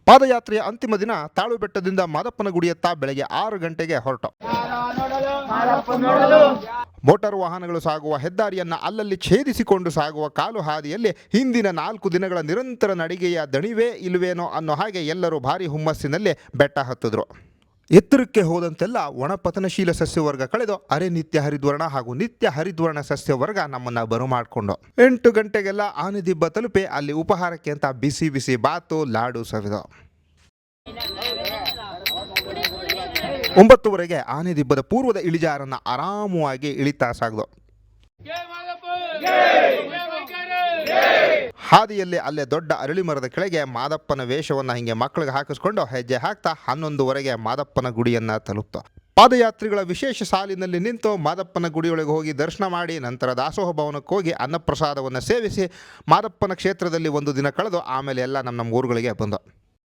ಪಾದಯಾತ್ರೆಯ ಅಂತಿಮ ದಿನ ತಾಳುಬೆಟ್ಟದಿಂದ ಮಾದಪ್ಪನ ಗುಡಿಯತ್ತ ಬೆಳಗ್ಗೆ 6 ಗಂಟೆಗೆ ಹೊರಟು. ಮೋಟಾರು ವಾಹನಗಳು ಸಾಗುವ ಹೆದ್ದಾರಿಯನ್ನ ಅಲ್ಲಲ್ಲಿ ಛೇದಿಸಿಕೊಂಡು ಸಾಗುವ ಕಾಲು ಹಾದಿಯಲ್ಲಿ ಹಿಂದಿನ 4 ದಿನಗಳ ನಿರಂತರ ನಡಿಗೆಯ ದಣಿವೇ ಇಲ್ವೇನೋ ಅನ್ನೋ ಹಾಗೆ ಎಲ್ಲರೂ ಭಾರಿ ಹುಮ್ಮಸ್ಸಿನಲ್ಲಿ ಬೆಟ್ಟ ಹತ್ತಿದ್ರು. ಎತ್ತರಕ್ಕೆ ಹೋದಂತೆಲ್ಲ ಒಣಪತನಶೀಲ ಸಸ್ಯವರ್ಗ ಕಳೆದು ಅರೆ ನಿತ್ಯ ಹರಿದ್ವರ್ಣ ಹಾಗೂ ನಿತ್ಯ ಹರಿದ್ವರ್ಣ ಸಸ್ಯವರ್ಗ ನಮ್ಮನ್ನ ಬರುಮಾಡಿಕೊಂಡು 8 ಗಂಟೆಗೆಲ್ಲ ಆನೆದಿಬ್ಬ ತಲುಪಿ ಅಲ್ಲಿ ಉಪಹಾರಕ್ಕೆ ಅಂತ ಬಿಸಿ ಬಿಸಿ ಬಾತು ಲಾಡು ಸವಿದು 9 ಆನೆದಿಬ್ಬದ ಪೂರ್ವದ ಇಳಿಜಾರನ್ನ ಆರಾಮವಾಗಿ ಇಳಿತಾ ಸಾಗ್ದು. ಹಾದಿಯಲ್ಲಿ ಅಲ್ಲೇ ದೊಡ್ಡ ಅರಳಿ ಮರದ ಕೆಳಗೆ ಮಾದಪ್ಪನ ವೇಷವನ್ನು ಹಿಂಗೆ ಮಕ್ಕಳಿಗೆ ಹಾಕಿಸ್ಕೊಂಡು ಹೆಜ್ಜೆ ಹಾಕ್ತಾ 11 ಮಾದಪ್ಪನ ಗುಡಿಯನ್ನ ತಲುಪ್ತು. ಪಾದಯಾತ್ರಿಗಳ ವಿಶೇಷ ಸಾಲಿನಲ್ಲಿ ನಿಂತು ಮಾದಪ್ಪನ ಗುಡಿಯೊಳಗೆ ಹೋಗಿ ದರ್ಶನ ಮಾಡಿ ನಂತರ ದಾಸೋಹ ಭವನಕ್ಕೆ ಹೋಗಿ ಅನ್ನಪ್ರಸಾದವನ್ನು ಸೇವಿಸಿ ಮಾದಪ್ಪನ ಕ್ಷೇತ್ರದಲ್ಲಿ 1 ದಿನ ಕಳೆದು ಆಮೇಲೆ ಎಲ್ಲ ನಮ್ಮ ಊರುಗಳಿಗೆ ಬಂದು